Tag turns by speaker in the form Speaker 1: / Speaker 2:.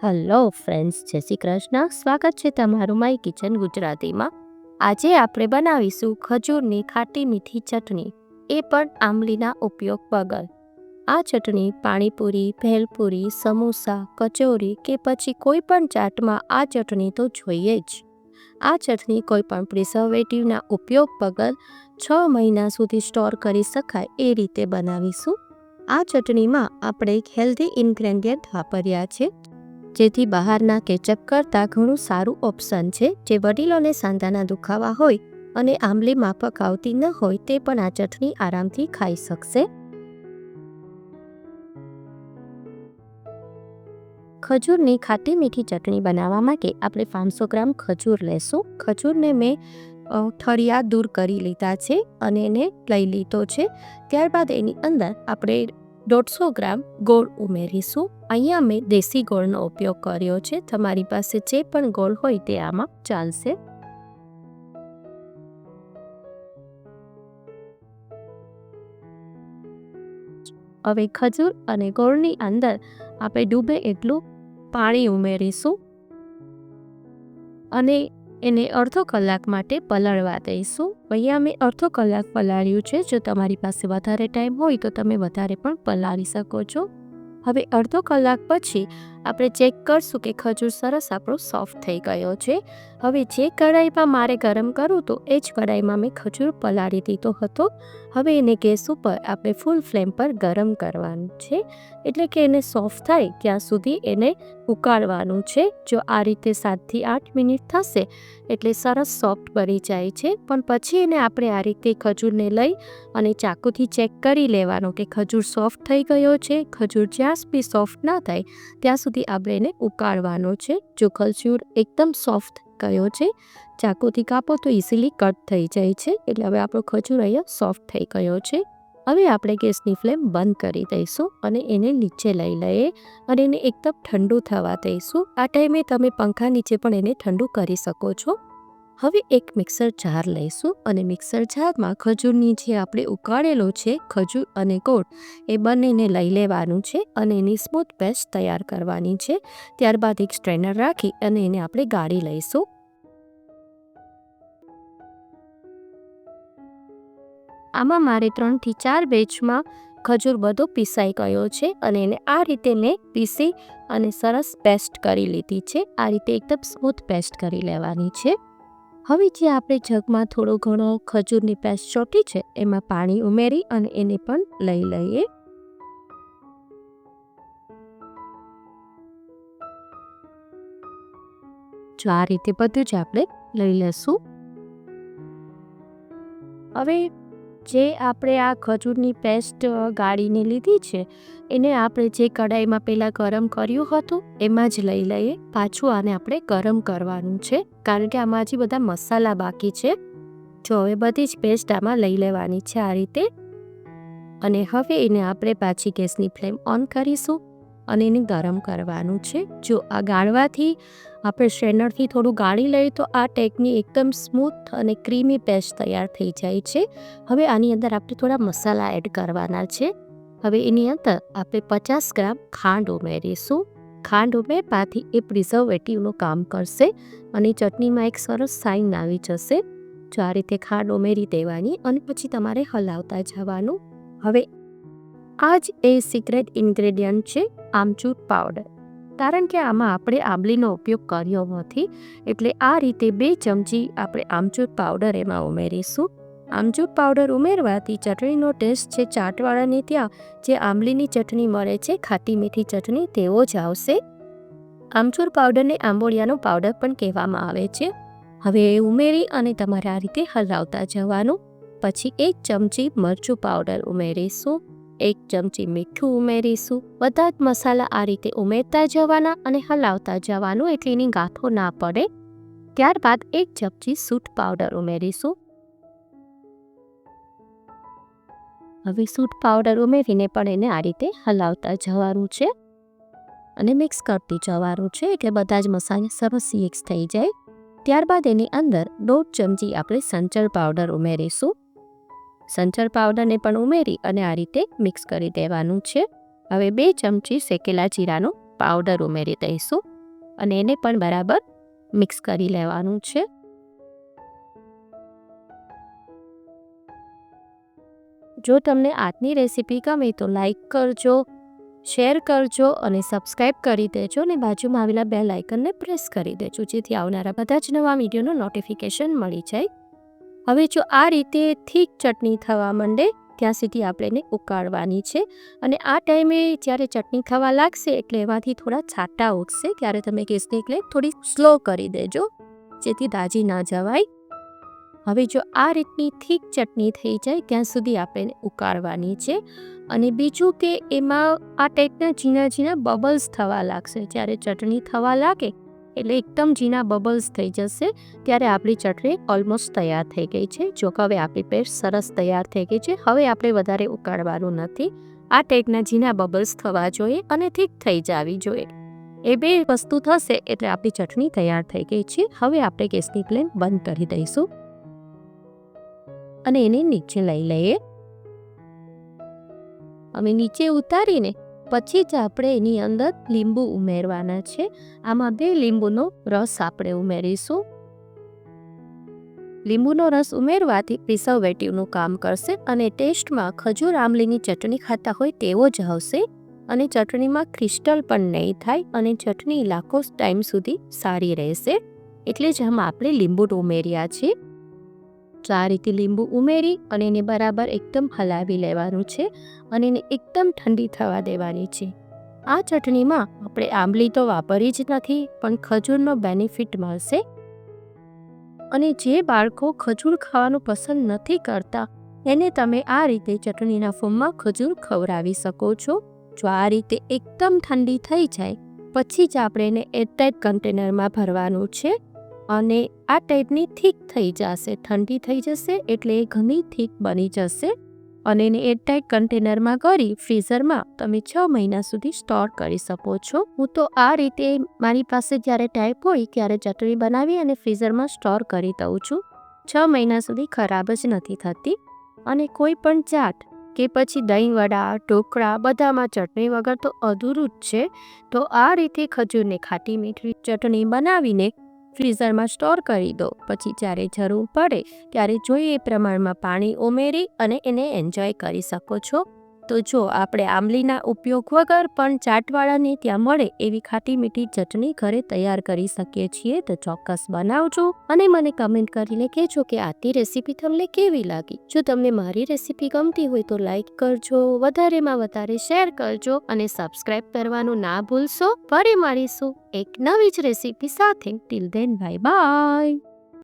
Speaker 1: Hello friends, જય શ્રી કૃષ્ણ. સ્વાગત છે તમારું માય કિચન ગુજરાતીમાં. આજે આપણે બનાવીશું ખજૂરની ખાટી મીઠી ચટણી, એ પણ આંબલીના ઉપયોગ વગર. આ ચટણી પાણીપુરી, ભેલપુરી, સમોસા, કચોરી કે પછી કોઈ પણ ચાટમાં આ ચટણી તો જોઈએ જ. આ ચટણી કોઈ પણ પ્રિઝર્વેટિવના ઉપયોગ વગર 6 મહિના સુધી સ્ટોર કરી શકાય એ રીતે બનાવીશું. આ ચટણીમાં આપણે હેલ્ધી ઇન્ગ્રેડિયન્ટ વાપર્યા છે, જેથી બહારના કેચઅપ કરતાં ઘણું સારું ઓપ્શન છે. જે વડીલોને સાંધાના દુખાવા હોય અને આંબલી માફક આવતી ન હોય તે પણ આ ચટણી આરામથી ખાઈ શકશે. ખજૂરની ખાટી મીઠી ચટણી બનાવવા માટે આપણે 500 ગ્રામ ખજૂર લેશું. ખજૂરને મેં ઠળિયા દૂર કરી લીધા છે અને એને લઈ લીધો છે. ત્યારબાદ એની અંદર આપણે 150 ગ્રામ ગોળ ઉમેરીશું. અહીંયા મેં દેશી ગોળનો ઉપયોગ કર્યો છે. તમારી પાસે જે પણ ગોળ હોય તે આમાં ચાલશે. હવે ખજૂર અને ગોળની અંદર આપણે ડૂબે એટલું પાણી ઉમેરીશું અને એને અડધો કલાક માટે પલાળવા દઈશું. અહીંયા મેં અડધો કલાક પલાળ્યું છે. જો તમારી પાસે વધારે ટાઈમ હોય તો તમે વધારે પણ પલાળી શકો છો. હવે અડધો કલાક પછી આપણે ચેક કરશું કે ખજૂર સરસ આપણો સોફ્ટ થઈ ગયો છે. હવે જે કઢાઈમાં મારે ગરમ કરવું હતું એ જ કઢાઈમાં મેં ખજૂર પલાળી દીધો હતો. હવે એને ગેસ ઉપર આપણે ફૂલ ફ્લેમ પર ગરમ કરવાનું છે, એટલે કે એને સોફ્ટ થાય ત્યાં સુધી એને ઉકાળવાનું છે. જો આ રીતે 7થી 8 મિનિટ થશે એટલે સરસ સોફ્ટ બની જાય છે. પણ પછી એને આપણે આ રીતે ખજૂરને લઈ અને ચાકુથી ચેક કરી લેવાનું કે ખજૂર સોફ્ટ થઈ ગયો છે. ખજૂર જ્યાં સુધી સોફ્ટ ના થાય ત્યાં સુધી આપણે એને ઉકાળવાનો છે. જો ખજૂર એકદમ સોફ્ટ ગયો છે, ચાકુથી કાપો તો ઇઝીલી કટ થઈ જાય છે. એટલે હવે આપણો ખજૂર અહીંયા સોફ્ટ થઈ ગયો છે. હવે આપણે ગેસની ફ્લેમ બંધ કરી દઈશું અને એને નીચે લઈ લઈએ અને એને એકદમ ઠંડુ થવા દઈશું. આ ટાઈમે તમે પંખા નીચે પણ એને ઠંડુ કરી શકો છો. હવે એક મિક્સર જાર લઈશું અને મિક્સર જારમાં ખજૂરની જે આપણે ઉકાળેલો છે ખજૂર અને ગોળ એ બંનેને લઈ લેવાનું છે અને એની સ્મૂથ પેસ્ટ તૈયાર કરવાની છે. ત્યારબાદ એક સ્ટ્રેનર રાખી અને એને આપણે ગાળી લઈશું. આમાં મારે 3થી 4 બેચમાં ખજૂર બધો પીસાઈ ગયો છે અને એને આ રીતે મેં પીસી અને સરસ પેસ્ટ કરી લીધી છે. આ રીતે એકદમ સ્મૂથ પેસ્ટ કરી લેવાની છે. હવે જે આપણે જગમાં થોડો ઘણો ખજૂરની પેસ્ટ ચોટી છે એમાં પાણી ઉમેરી અને એને પણ લઈ લઈએ. જો આ રીતે બધું જ આપણે લઈ લેશું. હવે જે આપણે આ ખજૂરની પેસ્ટ ગાળીને લીધી છે એને આપણે જે કઢાઈમાં પહેલાં ગરમ કર્યું હતું એમાં જ લઈ લઈએ. પાછું આને આપણે ગરમ કરવાનું છે કારણ કે આમાં હજી બધા મસાલા બાકી છે. જો હવે બધી જ પેસ્ટ આમાં લઈ લેવાની છે આ રીતે. અને હવે એને આપણે પાછી ગેસની ફ્લેમ ઓન કરીશું અને એને ગરમ કરવાનું છે. જો આ ગાળવાથી આપણે સ્ટ્રેનરથી થોડું ગાળી લઈએ તો આ ટેકની એકદમ સ્મૂથ અને ક્રીમી પેસ્ટ તૈયાર થઈ જાય છે. હવે આની અંદર આપણે થોડા મસાલા એડ કરવાના છે. હવે એની અંદર આપણે 50 ગ્રામ ખાંડ ઉમેરીશું. ખાંડ ઉમેરવાથી એ પ્રિઝર્વેટિવનું કામ કરશે અને ચટણીમાં એક સરસ સાઇન આવી જશે. જો આ રીતે ખાંડ ઉમેરી દેવાની અને પછી તમારે હલાવતા જવાનું. હવે આ જ એ સિક્રેટ ઇન્ગ્રેડિયન્ટ છે આમચૂર પાવડર. કારણ કે આમાં આપણે આંબલીનો ઉપયોગ કર્યો નથી એટલે આ રીતે 2 ચમચી આપણે આમચૂર પાવડર એમાં ઉમેરીશું. આમચૂર પાવડર ઉમેરવાથી ચટણીનો ટેસ્ટ છે ચાટવાળાની ત્યાં જે આંબલીની ચટણી મળે છે ખાટી મીઠી ચટણી તેવો જ આવશે. આમચૂર પાવડરને આંબોળિયાનો પાવડર પણ કહેવામાં આવે છે. હવે એ ઉમેરી અને તમારે આ રીતે હલાવતા જવાનું. પછી 1 ચમચી મરચું પાવડર ઉમેરીશું. 1 ચમચી મીઠું ઉમેરીશું. બધા જ મસાલા આ રીતે ઉમેરતા જવાના અને હલાવતા જવાનું એટલે એની ગાંઠો ના પડે. ત્યારબાદ 1 ચમચી સૂંઠ પાવડર ઉમેરીશું. હવે સૂંઠ પાવડર ઉમેરીને પણ એને આ રીતે હલાવતા જવાનું છે અને મિક્સ કરતી જવાનું છે એટલે બધા જ મસાલા સરસ મિક્સ થઈ જાય. ત્યારબાદ એની અંદર 1.5 ચમચી આપણે સંચળ પાવડર ઉમેરીશું. સંચળ પાવડરને પણ ઉમેરી અને આ રીતે મિક્સ કરી દેવાનું છે. હવે 2 ચમચી શેકેલા જીરાનો પાવડર ઉમેરી દઈશું અને એને પણ બરાબર મિક્સ કરી લેવાનું છે. જો તમને આજની રેસીપી ગમે તો લાઈક કરજો, શેર કરજો અને સબસ્ક્રાઈબ કરી દેજો અને બાજુમાં આવેલા બેલ આઇકનને પ્રેસ કરી દેજો, જેથી આવનારા બધા જ નવા વિડીયોનું નોટિફિકેશન મળી જાય. હવે જો આ રીતે થીક ચટણી થવા માંડે ત્યાં સુધી આપણે એને ઉકાળવાની છે અને આ ટાઈમે જ્યારે ચટણી થવા લાગશે એટલે એમાંથી થોડા છાંટા ઉઠશે, ત્યારે તમે ગેસની ફ્લેમ થોડી સ્લો કરી દેજો, જેથી દાજી ના જવાય. હવે જો આ રીતની થીક ચટણી થઈ જાય ત્યાં સુધી આપણે એને ઉકાળવાની છે. અને બીજું કે એમાં આ ટાઈપના ઝીણા ઝીણા બબલ્સ થવા લાગશે. જ્યારે ચટણી થવા લાગે એટલે એકદમ ઝીણા બબલ્સ થઈ જશે ત્યારે આપણી ચટણી ઓલમોસ્ટ તૈયાર થઈ ગઈ છે. જો હવે આપણી પેસ્ટ સરસ તૈયાર થઈ ગઈ છે. હવે આપણે વધારે ઉકાળવાનું નથી. આ ટાઈપના ઝીણા બબલ્સ થવા જોઈએ અને થીક થઈ જવી જોઈએ. એ બે વસ્તુ થશે એટલે આપણી ચટણી તૈયાર થઈ ગઈ છે. હવે આપણે ગેસની ફ્લેમ બંધ કરી દઈશું અને એને નીચે લઈ લઈએ. હવે નીચે ઉતારીને પછી જ આપણે એની અંદર લીંબુ ઉમેરવાના છે. આમાં 2 લીંબુનો રસ આપણે ઉમેરીશું. લીંબુનો રસ ઉમેરવાથી પ્રિઝર્વેટિવનું કામ કરશે અને ટેસ્ટમાં ખજૂર આંબલીની ચટણી ખાતા હોય તેવો જ આવશે અને ચટણીમાં ક્રિસ્ટલ પણ નહીં થાય અને ચટણી લાખો ટાઈમ સુધી સારી રહેશે. એટલે જ આપણે લીંબુ ઉમેર્યા છે. તો આ રીતે લીંબુ ઉમેરી અને એને બરાબર એકદમ હલાવી લેવાનું છે અને એને એકદમ ઠંડી થવા દેવાની છે. આ ચટણીમાં આપણે આંબલી તો વાપરી જ નથી, પણ ખજૂરનો બેનિફિટ મળશે. અને જે બાળકો ખજૂર ખાવાનું પસંદ નથી કરતા એને તમે આ રીતે ચટણીના ફોર્મમાં ખજૂર ખવડાવી શકો છો. જો આ રીતે એકદમ ઠંડી થઈ જાય પછી જ આપણે એને એરટાઇટ કન્ટેનરમાં ભરવાનું છે અને આ ટાઈપની થીક થઈ જશે. ઠંડી થઈ જશે એટલે એ ઘણી થીક બની જશે અને એને એરટાઇટ કન્ટેનરમાં કરી ફ્રીઝરમાં તમે 6 મહિના સુધી સ્ટોર કરી શકો છો. હું તો આ રીતે મારી પાસે જ્યારે ટાઈમ હોય ત્યારે ચટણી બનાવી અને ફ્રીઝરમાં સ્ટોર કરી દઉં છું. 6 મહિના સુધી ખરાબ જ નથી થતી. અને કોઈ પણ ચાટ કે પછી દહીં વડા, ઢોકળા બધામાં ચટણી વગર તો અધૂરું જ છે. તો આ રીતે ખજૂરની ખાટી મીઠી ચટણી બનાવીને ફ્રીઝરમાં સ્ટોર કરી દો. પછી જ્યારે જરૂર પડે ત્યારે જોઈએ એ પ્રમાણમાં પાણી ઉમેરી અને એને એન્જોય કરી શકો છો. તો જો આપણે આંબલીના ઉપયોગ વગર પણ ચાટવાળાને ત્યાં મળે એવી ખાટી મીઠી ચટણી ઘરે તૈયાર કરી શકીએ છીએ. તો ચોક્કસ બનાવજો અને મને કમેન્ટ કરીને કહેજો કે આજની રેસીપી તમને કેવી લાગી. જો તમને મારી રેસીપી ગમતી હોય તો લાઈક કરજો, વધારેમાં વધારે શેર કરજો અને સબસ્ક્રાઈબ કરવાનું ના ભૂલશો. ફરી મળીશું એક નવી જ રેસીપી સાથે. Till then bye bye.